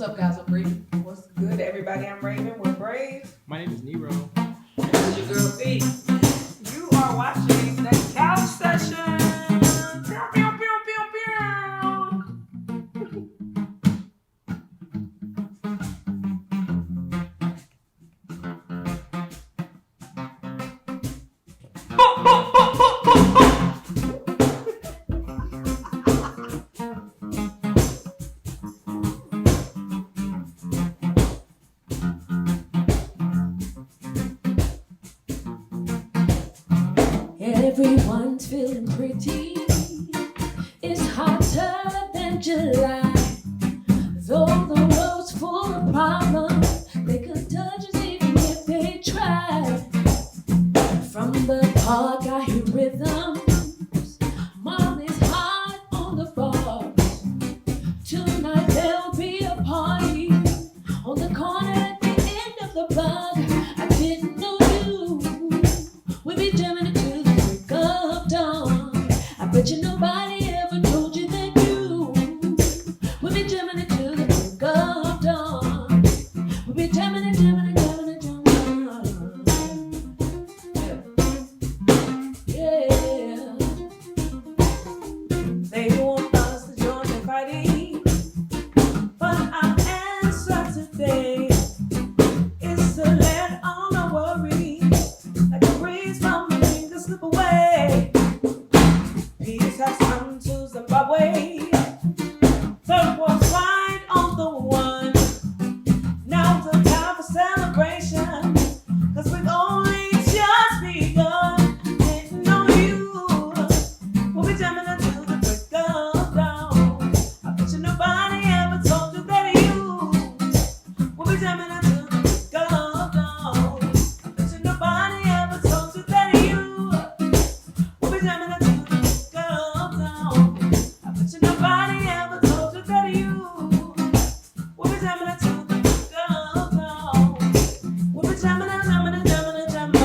up, guys? I'm Raven. What's good, everybody? I'm Raven. We're Brave. My name is Nero. This is your girl B. You are watching the Couch Session. Pew, pew, pew, pew, pew. Everyone's feeling pretty. It's hotter than July. Though the road's full of problems, they could touch us even if they tried. From the park, I hear rhythms. Molly's hot on the bar. Tonight there'll be a party on the corner at the end of the block. I didn't know you would be jamming it till the break of dawn. I bet you nobody ever told you that you would be jamming it till the break of dawn. We'll be jamming it, jamming it, jamming it, jamming it. Yeah. They want us to join the fighting, but our answer today is to let all our worries, like a breeze from the fingers, slip away. Peace has come to Zimbabwe. Third world's right on the one. Now's the time for celebration, 'cause we've only just begun. Didn't know you will be jamming until the break of dawn. I bet you nobody ever told you that you will be jamming until the break of dawn. I bet you nobody ever told you that you will be jamming until the break of dawn. I bet you nobody ever told you that you will be jamming until the break of dawn. We'll be jamming and jamming and jamming and jamming.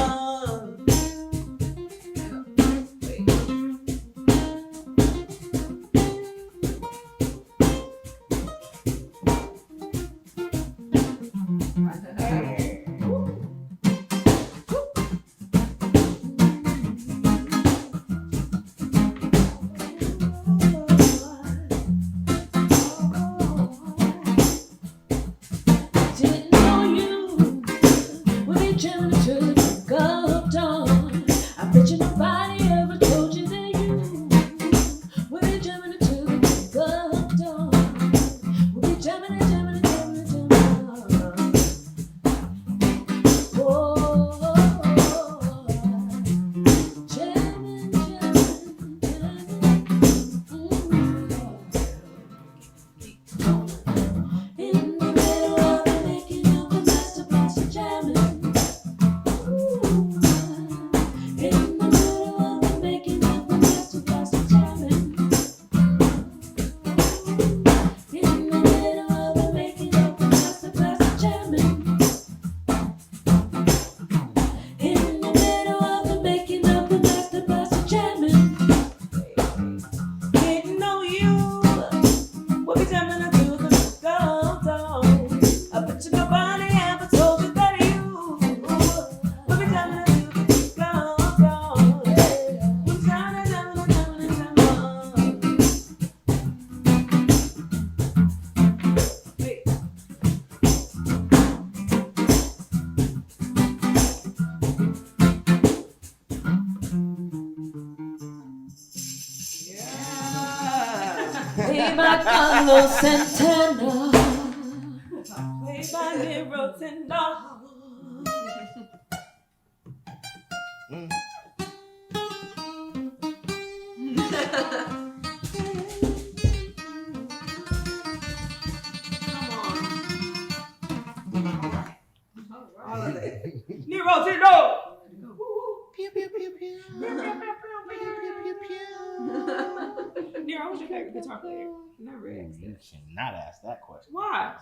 Didn't know you would be jamming it till the break of dawn. I bet you nobody ever told you that you would be jamming it till the break of dawn. We'll be jamming it, jamming it, jamming it, jamming it. Oh, jamming, jamming, jamming. In the middle of the making of the masterpiece of jamming. In the middle of the making of the masterpiece of jamming. In the middle of the making of the masterpiece of jamming. In the middle of the making of the masterpiece of jamming. Didn't know you will be jamming until the break of dawn. I bet you nobody ever told you that you will be jamming until the break of dawn. We're jamming, jamming, jamming, jamming. Hey. Yeah. Hey, my Carlos Santana. Played by Nero Tendon. All of it. Nero Tendon. Pew pew pew pew. Nero, who's your favorite guitar player? Never asked You that. cannot ask that question. Why?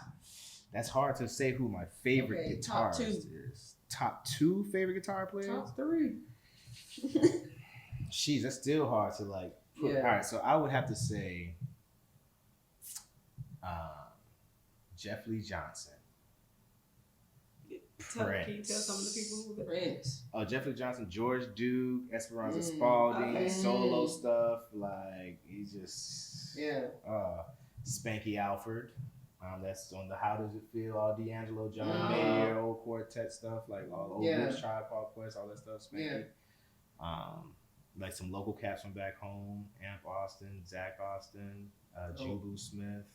That's hard to say who my favorite Okay, top guitarist two. is. Top two favorite guitar players? Top three. Jeez, that's still hard to like. Put. Yeah. All right, so I would have to say, Jeff Lee Johnson. Can you tell some of the people who Prince. Jeff Lee Johnson, George Duke, Esperanza Spalding, okay. solo stuff. Like he's just Spanky Alford. That's on the How Does It Feel? All D'Angelo, John Mayer, old quartet stuff, like all old Rich Tribe Called Quest, all that stuff. Spanky. Like some local cats from back home: Amp Austin, Zach Austin, Jubu Smith.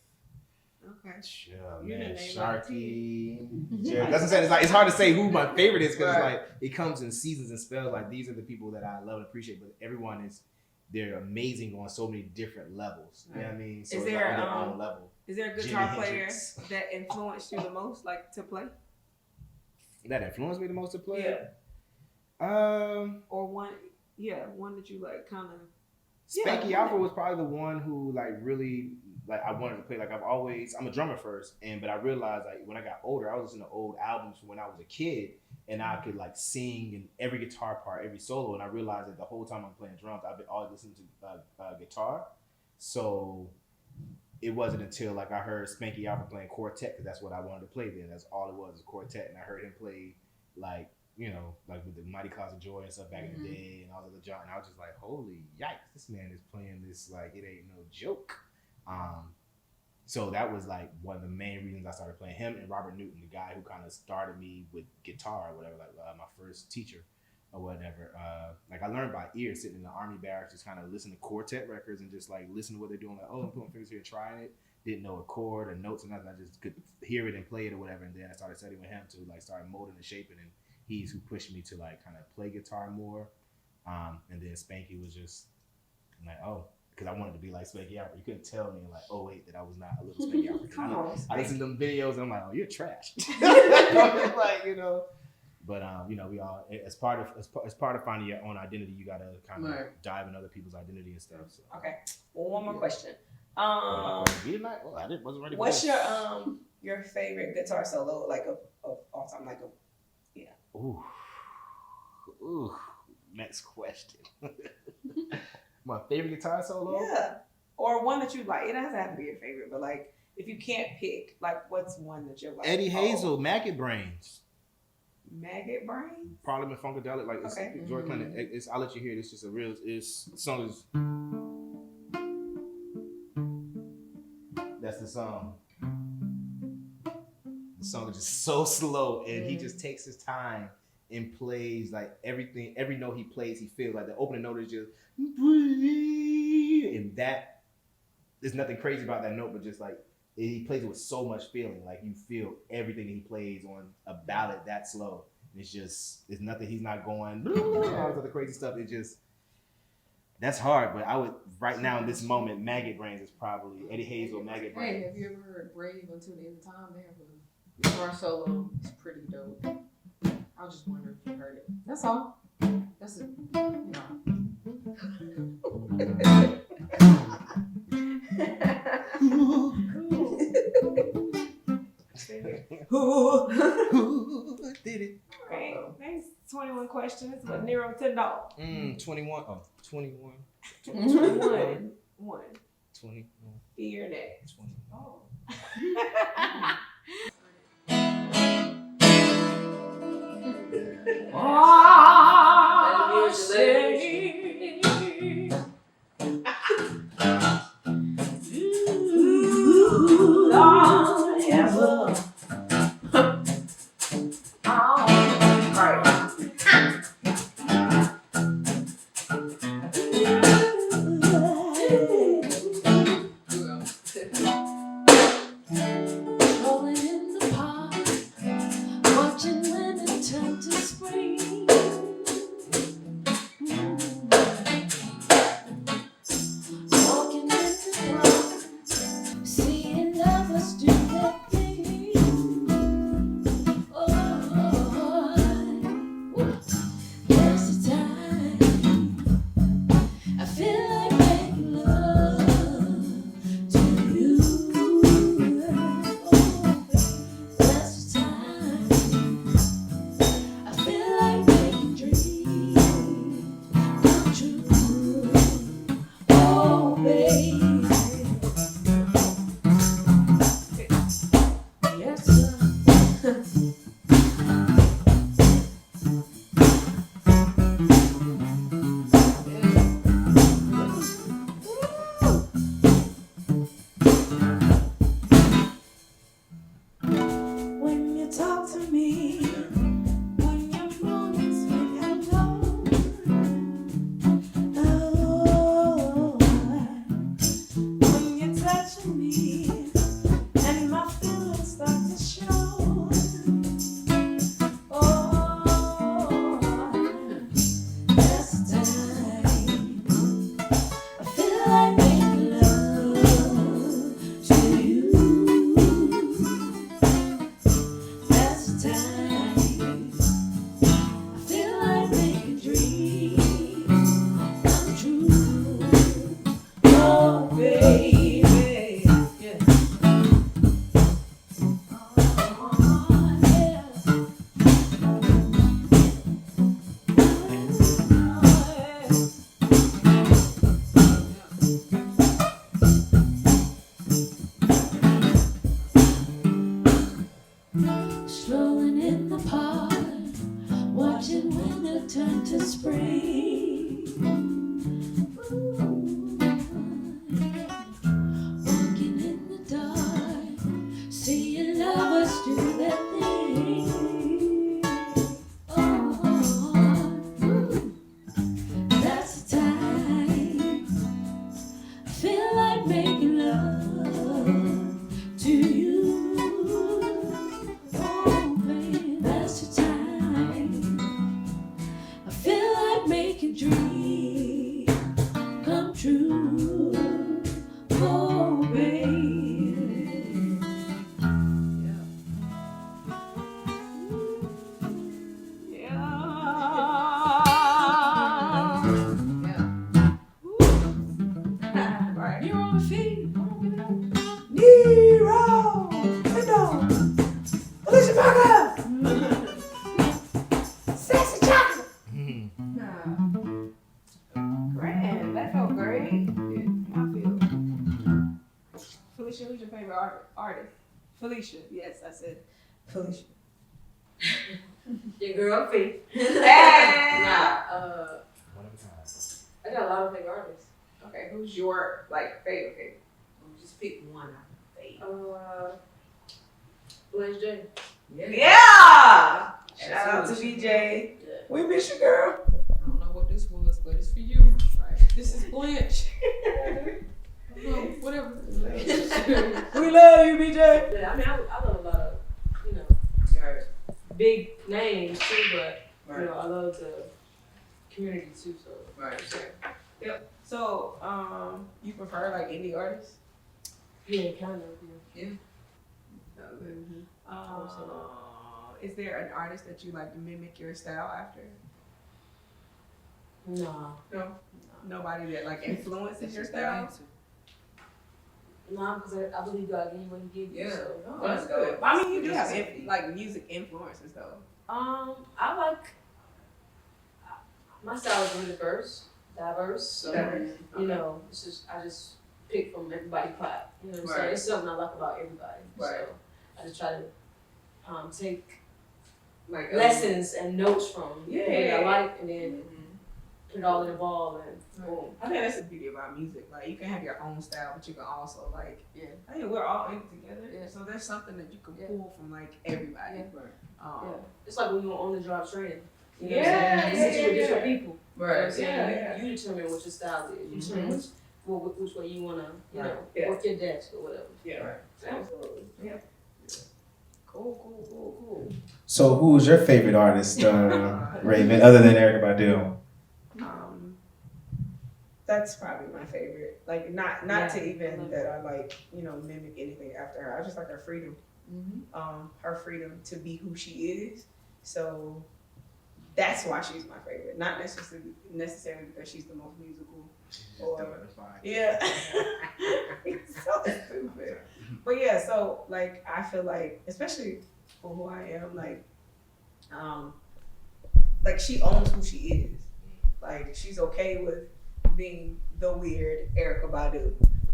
Okay. Sure, You man, didn't name Sharky. Yeah, that's what I'm saying. It's hard to say who my favorite is because like it comes in seasons and spells. Like these are the people that I love and appreciate, but everyone they're amazing on so many different levels. You know what I mean? So Is it's there like on their own level. Is there a Jimi guitar player Hendrix. that influenced you the most, like to play? That influenced me the most to play? Yeah. Or one that you like kind of. Spanky Alpha was probably the one who like really like I wanted to play. Like I'm a drummer first, but I realized like when I got older, I was listening to old albums from when I was a kid, and I could like sing in every guitar part, every solo, and I realized that the whole time I'm playing drums, I've been always listening to guitar. So it wasn't until like I heard Spanky Alpha playing quartet because that's what I wanted to play then. That's all it was quartet, and I heard him play like. Like with the Mighty Clouds of Joy and stuff back in the day and all the John, and I was just like, holy yikes, this man is playing this like it ain't no joke. So that was like one of the main reasons I started playing him and Robert Newton, the guy who kind of started me with guitar or whatever, like my first teacher or whatever. Like I learned by ear sitting in the Army barracks, just kind of listen to quartet records and just like listen to what they're doing. Like, oh, I'm putting fingers here, trying it. Didn't know a chord or notes or nothing. I just could hear it and play it or whatever. And then I started studying with him to like start molding and shaping, and he's who pushed me to like kind of play guitar more. And then Spanky was just like, oh, because I wanted to be like Spanky Alford. You couldn't tell me in like 08 that I was not a little Spanky Alford. Come on, I listened to them videos and I'm like, oh, you're trash. Like, But we all as part of finding your own identity, you gotta kind of dive in other people's identity and stuff. So. Okay. Well, one more question. Wasn't ready. What's your favorite guitar solo like of all time? Like Ooh. Next question. My favorite guitar solo? Yeah. Or one that you like. It doesn't have to be your favorite, but like if you can't pick, like what's one that you're like? Eddie Hazel, Maggot Brains. Maggot Brains? Parliament Funkadelic, like it's Okay. George Clinton. I'll let you hear this. Just the song is. That's the song. The song is just so slow, and he just takes his time and plays like everything. Every note he plays, he feels like the opening note is just, and that there's nothing crazy about that note, but just like he plays it with so much feeling. Like you feel everything he plays on a ballad that slow. It's nothing. He's not going all this other crazy stuff. It just. That's hard, but I would right now in this moment, Maggot Brains is probably Eddie Hazel, Maggot Brains. Hey, have you ever heard Brave Until the End of Time? They have a guitar solo. It's pretty dope. I was just wondering if you heard it. That's all. That's it. Who did it? Okay, next 21 questions with Nero $10. 21. Oh, 21. 21. 1. 21. You're next. 20. Oh. Rolling in the park, watching women turn to spring. Felicia. Yes, I said Felicia. Your girl Faith. Hey! One of a kind. I got a lot of favorite artists. Okay, who's your like favorite? Just pick one. Blanche J. Yeah! Shout out to Absolutely. BJ. Yeah. We miss you, girl. I don't know what this was, but it's for you. This is Blanche. Oh, whatever. We love you, BJ. Yeah, I mean, I love a lot of, big names too, but, I love the community too, so. Right. Yep. So, you prefer like indie artists? Yeah, kind of, yeah. Is there an artist that you like to mimic your style after? Nah. No. Nobody that like influences your style? Nah, because I believe God gave you what he gave you, so. Oh, that's good. I mean, you do have like music influences though. I like, my style is really diverse, so, it's just, I just pick from everybody's pot, you know what I'm saying? It's something I like about everybody, so I just try to take Like lessons and notes from Yeah. what I like, and then put it all in a ball and boom. I think that's the beauty about music. Like you can have your own style, but you can also like, Yeah. hey, we're all in it together. Yeah. So there's something that you can Yeah. pull from like everybody. Yeah. Um, Yeah. It's like when you're on the job training. You know Yeah, what I'm saying? yeah, You sit with yeah, different yeah. people. You know what I'm saying? Yeah. You determine what your style is. You determine which way you wanna, Yeah. work your desk or whatever. Yeah. Absolutely. Yeah. Cool. So, who's your favorite artist, Raven, other than Erykah Badu? That's probably my favorite. Like not Yeah. to even that I like, mimic anything after her. I just like her freedom. Her freedom to be who she is. So that's why she's my favorite. Not necessarily because she's the most musical. Yeah. It's so stupid. But yeah, so like I feel like, especially for who I am, like she owns who she is. Like she's okay with being the weird Erykah Badu,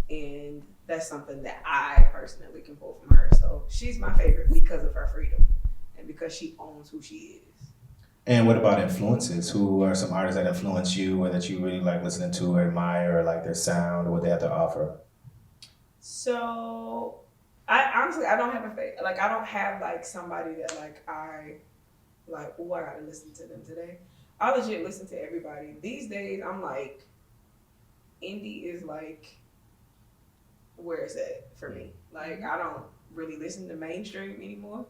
and that's something that I personally can pull from her. So she's my favorite because of her freedom and because she owns who she is. And what about influences? Who are some artists that influence you or that you really like listening to or admire, or like their sound or what they have to offer? So I honestly don't have a favorite. Like I don't have like somebody that I gotta listen to them today. I legit listen to everybody. These days I'm like, indie is like where it's at for me. Like I don't really listen to mainstream anymore.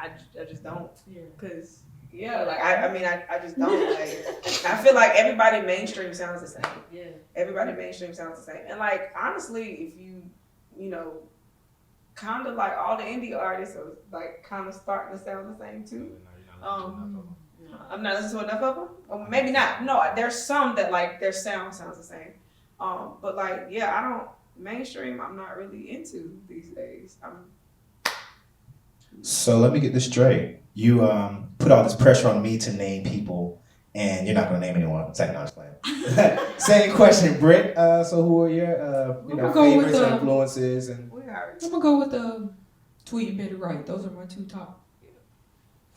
I just don't. Yeah. Cause I just don't like. I feel like everybody mainstream sounds the same. Yeah. Everybody mainstream sounds the same. And like honestly, if you kind of like all the indie artists are like kind of starting to sound the same too. I'm not listening to enough of them. Or maybe not. No, there's some that like their sound sounds the same. But like I don't mainstream. I'm not really into these days. So let me get this straight. You put all this pressure on me to name people, and you're not going to name anyone. Second, no, I was playing. Same question, Britt. So who are your gonna go with, favorites, influences, and I'm gonna go with Tweet and Betty Wright. Those are my two top.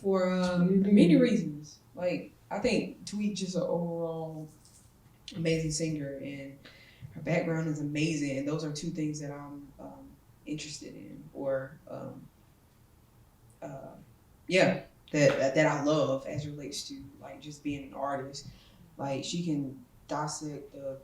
For many reasons. Like I think Tweet just an overall amazing singer, and her background is amazing. And those are two things that I'm interested in, or that I love as it relates to like just being an artist. Like she can dissect the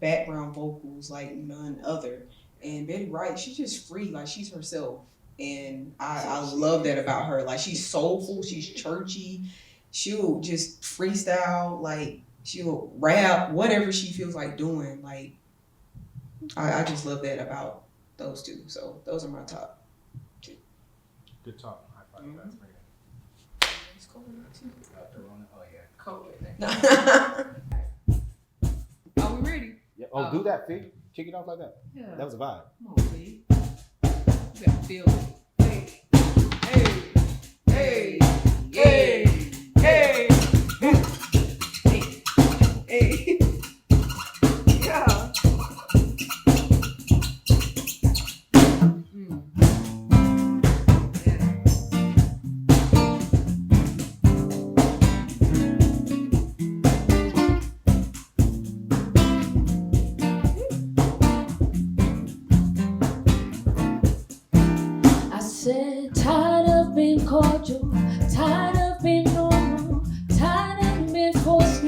background vocals like none other. And Betty Wright, she's just free, like she's herself. And I love that about her. Like she's soulful, she's churchy. She'll just freestyle, like she'll rap, whatever she feels like doing. Like I just love that about those two. So those are my top two. Good talk. High five. That's great. It's COVID-19. Oh yeah. COVID. Are we ready? Yeah. Oh, do that, Fig. Kick it off like that. Yeah. That was a vibe. Come on, Fig. You gotta feel it. Hey. Yeah.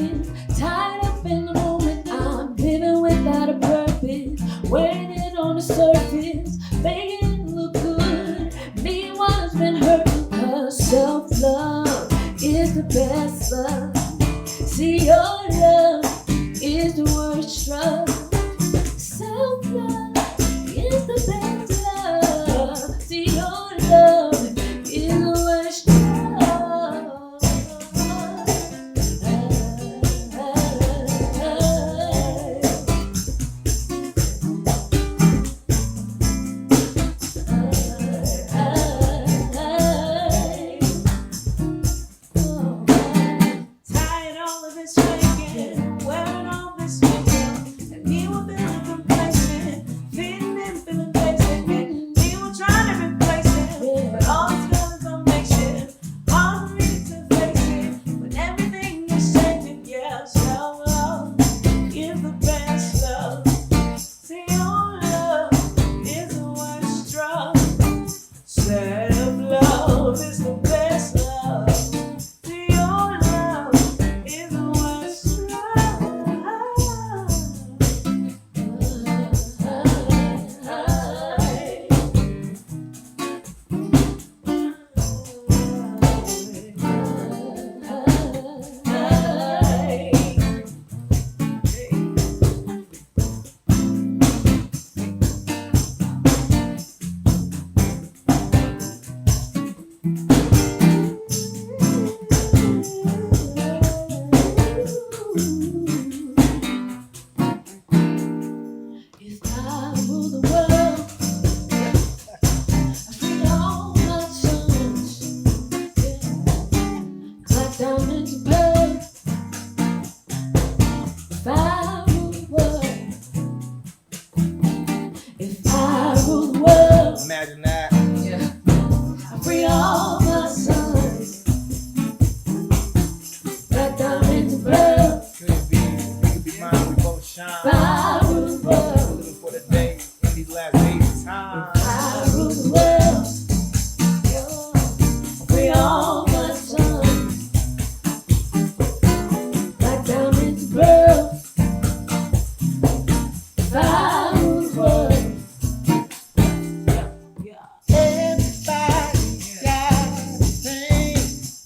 seconds, tied up in the moment. I'm living without a purpose, waiting on the surface, making it look good. Meanwhile, it's been hurting, 'cause self-love is the best love. See, your love is the worst drug. Self-love is the best love. See, your love is the worst drug. Tired all of this shaking, wearing all this makeup, and me were feeling complacent, feeding him, feeling basic, and me were trying to replace him, but all his feelings don't make shit. Hard for me to face it when everything is shaking. Yeah, self-love is the best love. See, your love is the worst drug. Self-love is the best love. See, your love is the worst drug. If I rule the world, I free all my sons, clap down into blood. If I rule the world, if I rule the world, Imagine that. I free all my sons, clap down into blood. Could be mine, we both shine. If I rule the world, Living for the day in these last days of time. I rule the world. Free all my sons, back down into blood. If I rule the world, Everybody's got a thing,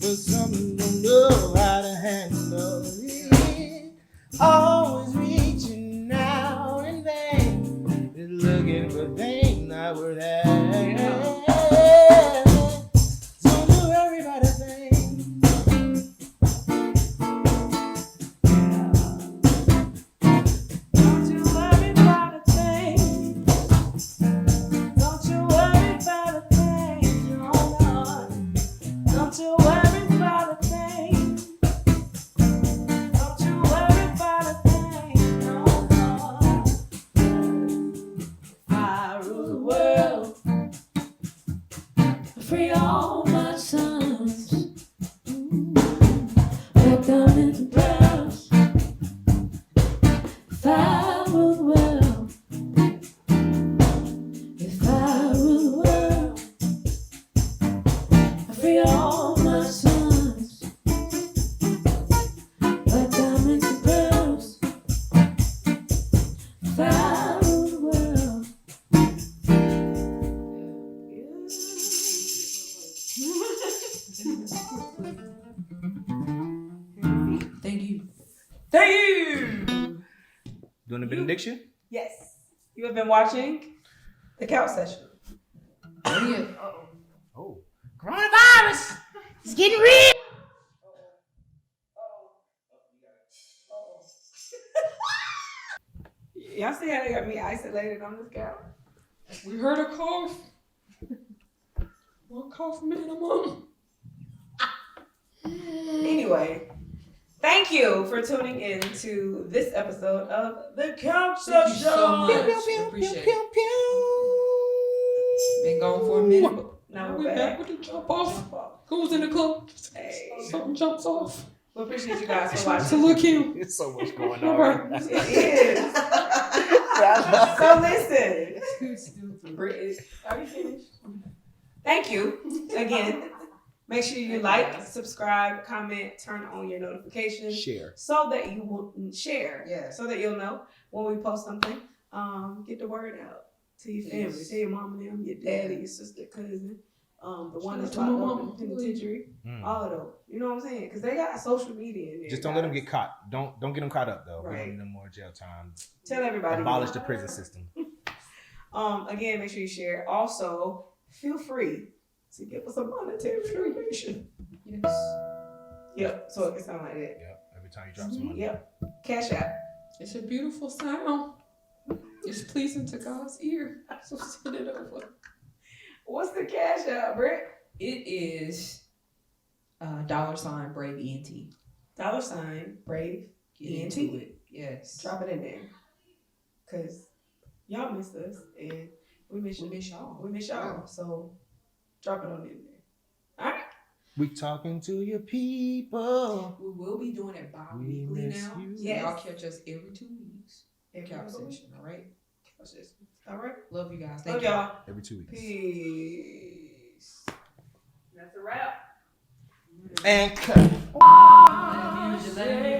but some don't know how to handle it. Always reaching out in vain, just looking for things not worth having. Don't do everybody thing. Don't you worry about a thing. Don't you worry about a thing. No, no. Don't you worry about a thing. Don't you worry about a thing. No, no. I rule the world. free all my sons, back down into blood. If I rule the world, if I rule the world, I free all my sons, back down into blood. If I rule the world. Thank you. Thank you. Doing the benediction? Yes. You have been watching the Couch Session. Oh. Coronavirus is getting real. Y'all see how they got me isolated on this couch? We heard a cough. One cough minimum. Anyway, thank you for tuning in to this episode of the Couch Session. Thank you so much. Appreciate it. Been gone for a minute, but Now we're back with the jump off. Who's in the club? Hey, Something jumps off. we appreciate you guys for So watching. look here. It's so much going All on. right. It is. So listen. Britt, are you finished? Thank you again Make sure you like, subscribe, comment, turn on your notifications Share. so that you will share. Yeah. So that you'll know when we post something. Get the word out to your family. Yes. Tell your mom and them, your daddy, your sister, cousin, the one that's Shout out to locked my up in mama. the penitentiary. All of those. You know what I'm saying? Because they got social media in there. Just don't let them guys. get caught. Don't get them caught up though. We Right. don't need no more jail time. Tell everybody. Abolish the prison system. Again, make sure you share. Also, feel free to give us a monetary donation. Yes. Yep. So it can sound like that. Yep. Every time you drop some money. Yep. Cash App. It's a beautiful sound. It's pleasing to God's ear. So send it over. What's the Cash App, Britt? It is $ Brave ENT. $ Brave. Get ENT. into it. Yes. Drop it in there. Cause y'all missed us and we miss you. We miss y'all. We miss y'all. So drop it on in there. Alright. We talking to your people. We will be doing it bi-weekly We miss now. you. So Yes. y'all catch us every 2 weeks. Every Couch other week. session, all right? Couch session. Alright. Love you guys. Love Thank you. y'all. Every 2 weeks. Peace. That's a wrap. And cut. Say